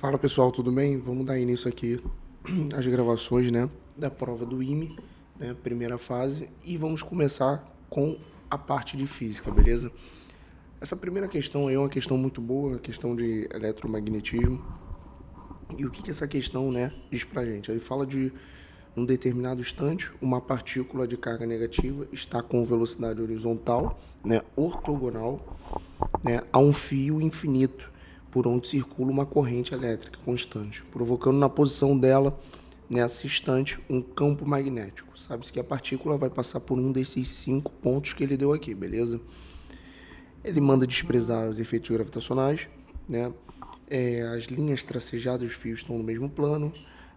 Fala pessoal, tudo bem? Vamos dar início aqui às gravações, né, da prova do IME, né, primeira fase, e vamos começar com a parte de física, beleza? Essa primeira questão aí é uma questão muito boa, a questão de eletromagnetismo. E o que essa questão, né, diz pra gente? Ele fala de um determinado instante, uma partícula de carga negativa está com velocidade horizontal, né, ortogonal, né, a um fio infinito, por onde circula uma corrente elétrica constante, provocando na posição dela, nesse instante, um campo magnético. Sabe-se que a partícula vai passar por um desses 5 pontos que ele deu aqui, beleza? Ele manda desprezar os efeitos gravitacionais, né? As linhas tracejadas dos fios estão no mesmo plano.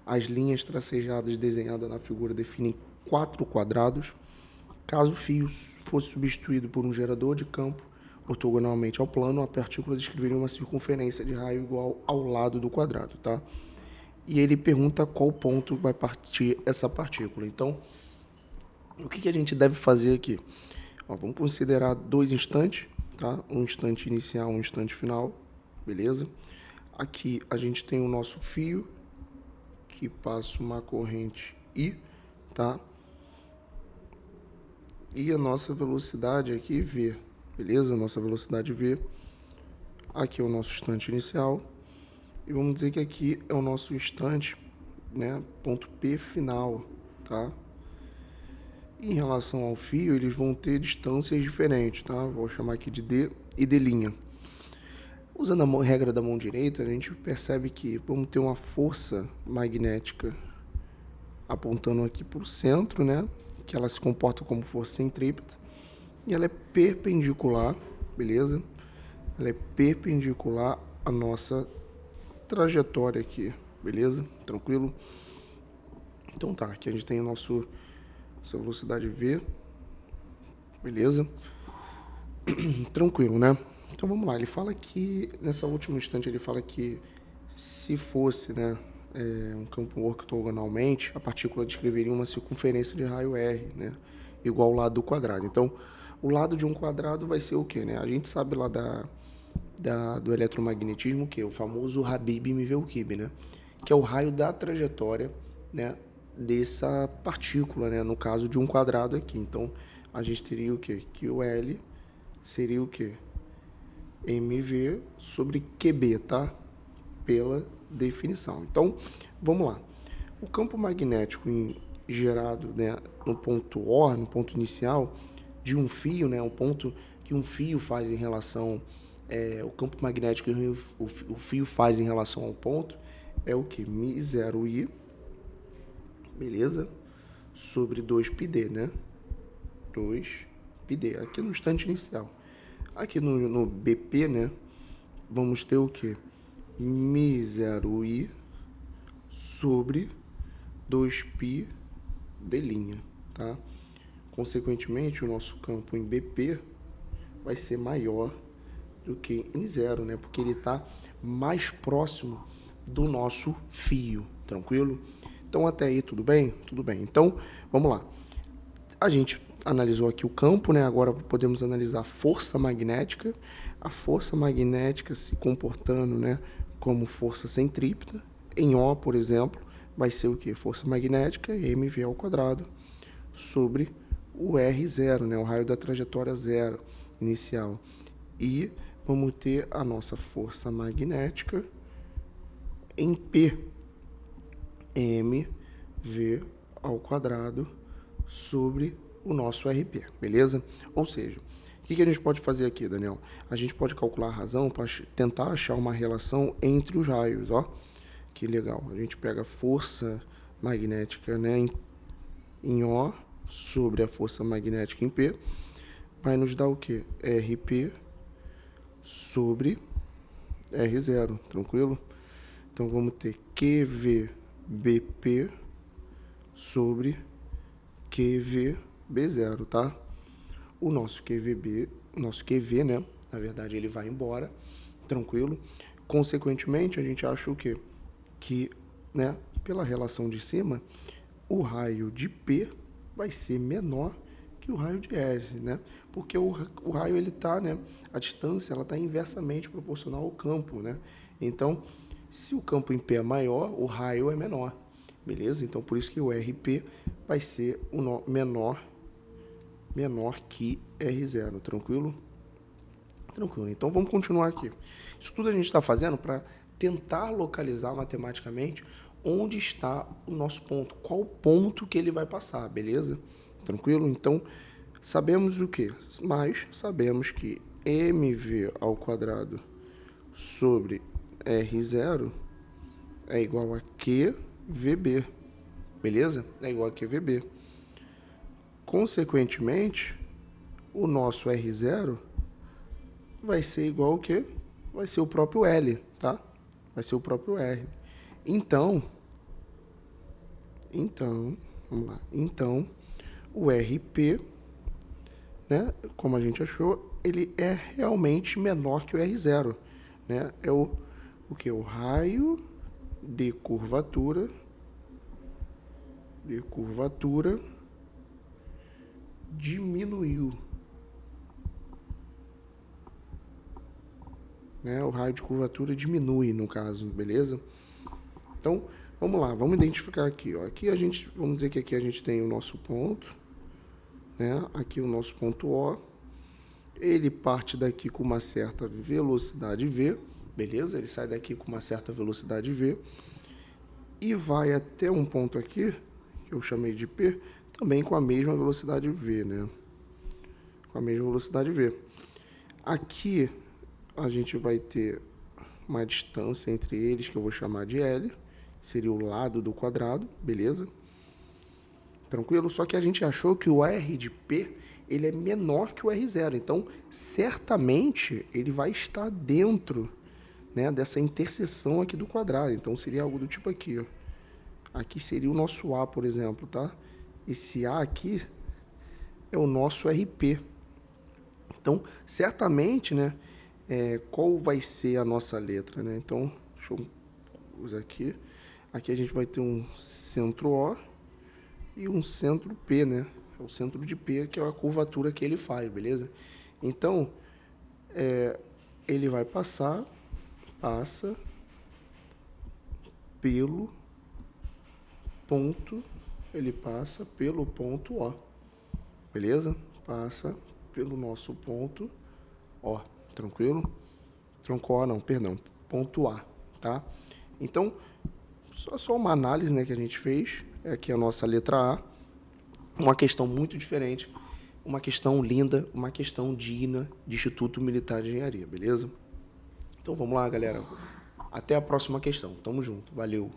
As linhas tracejadas desenhadas na figura definem 4 quadrados. Caso o fio fosse substituído por um gerador de campo ortogonalmente ao plano, a partícula descreveria uma circunferência de raio igual ao lado do quadrado, tá? E ele pergunta qual ponto vai partir essa partícula. Então, o que a gente deve fazer aqui? Vamos considerar 2 instantes, tá? Um instante inicial, um instante final, beleza? Aqui a gente tem o nosso fio que passa uma corrente I, tá? E a nossa velocidade aqui V, beleza? Nossa velocidade V. Aqui é o nosso instante inicial. E vamos dizer que aqui é o nosso instante, né? Ponto P final, tá? Em relação ao fio, eles vão ter distâncias diferentes, tá? Vou chamar aqui de D e D'. Usando a regra da mão direita, a gente percebe que vamos ter uma força magnética apontando aqui para o centro, né? Que ela se comporta como força centrípeta. E ela é perpendicular, beleza? Ela é perpendicular à nossa trajetória aqui, beleza? Tranquilo? Então tá, aqui a gente tem nossa velocidade V, beleza? Tranquilo, né? Então vamos lá, ele fala que, nessa última instante, ele fala que se fosse, né, um campo ortogonalmente, a partícula descreveria uma circunferência de raio R, né, igual ao lado do quadrado. Então, o lado de um quadrado vai ser o quê, né? A gente sabe lá do eletromagnetismo, que é o famoso Habib-Miveuquib, né? Que é o raio da trajetória, né, dessa partícula, né, no caso de um quadrado aqui. Então, a gente teria o quê? Que o L seria o quê? mv sobre qb, tá? Pela definição. Então, vamos lá. O campo magnético gerado, né, no ponto O, no ponto inicial de um fio, né, o ponto que um fio faz em relação, o campo magnético que o fio faz em relação ao ponto é o que? μ0i, beleza? Sobre 2πd, né? 2πd, aqui no instante inicial. Aqui no BP, né, vamos ter o que? μ0i sobre 2π d', tá? Consequentemente, o nosso campo em BP vai ser maior do que em zero, né? Porque ele está mais próximo do nosso fio, tranquilo? Então, até aí, tudo bem? Tudo bem. Então, vamos lá. A gente analisou aqui o campo, né? Agora podemos analisar a força magnética. A força magnética se comportando, né, como força centrípeta. Em O, por exemplo, vai ser o que? Força magnética, mv ao quadrado, sobre o R0, né? O raio da trajetória zero inicial. E vamos ter a nossa força magnética em P, mv ao quadrado sobre o nosso RP, beleza? Ou seja, o que a gente pode fazer aqui, Daniel? A gente pode calcular a razão para tentar achar uma relação entre os raios, ó. Que legal. A gente pega a força magnética, né, em O sobre a força magnética em P, vai nos dar o quê? RP sobre R0, tranquilo? Então vamos ter QVBP sobre QVB0, tá? O nosso QV, né? Na verdade, ele vai embora, tranquilo. Consequentemente, a gente acha o quê? Que, né, pela relação de cima, o raio de P vai ser menor que o raio de R, né? Porque o raio, ele tá, né? A distância, ela tá inversamente proporcional ao campo, né? Então, Se o campo em P é maior, o raio é menor, beleza? Então, por isso que o RP vai ser o menor que R0, tranquilo? Tranquilo. Então, vamos continuar aqui. Isso tudo a gente está fazendo para tentar localizar matematicamente onde está o nosso ponto, qual ponto que ele vai passar, beleza? Tranquilo? Então, sabemos o quê? Mas sabemos que mv ao quadrado sobre R0 é igual a QVB, beleza? É igual a QVB. Consequentemente, o nosso R0 vai ser igual ao quê? Vai ser o próprio L, tá? Vai ser o próprio R. Então, vamos lá. Então, o RP, né, como a gente achou, ele é realmente menor que o R0, né? É o que? O raio de curvatura diminuiu, né? O raio de curvatura diminui, no caso, beleza? Então, vamos lá, vamos identificar aqui, ó. Aqui a gente, vamos dizer que aqui a gente tem o nosso ponto, né? Aqui o nosso ponto O. Ele parte daqui com uma certa velocidade V, beleza? Ele sai daqui com uma certa velocidade V e vai até um ponto aqui, que eu chamei de P, também com a mesma velocidade V, né? Com a mesma velocidade V. Aqui a gente vai ter uma distância entre eles, que eu vou chamar de L, seria o lado do quadrado, beleza? Tranquilo? Só que a gente achou que o R de P, ele é menor que o R0, então certamente ele vai estar dentro, né, dessa interseção aqui do quadrado. Então seria algo do tipo aqui, ó. Aqui seria o nosso A, por exemplo, tá? Esse A aqui é o nosso RP. Então, certamente, né, qual vai ser a nossa letra, né? Então, deixa eu usar aqui. Aqui a gente vai ter um centro O e um centro P, né? É o centro de P, que é a curvatura que ele faz, beleza? Então, ele vai passa pelo ponto, ele passa pelo ponto O, beleza? Passa pelo nosso ponto O, tranquilo? Tronco O não, perdão, ponto A, tá? Então, só uma análise, né, que a gente fez, é aqui a nossa letra A, uma questão muito diferente, uma questão linda, uma questão digna de Instituto Militar de Engenharia, beleza? Então vamos lá, galera. Até a próxima questão. Tamo junto. Valeu.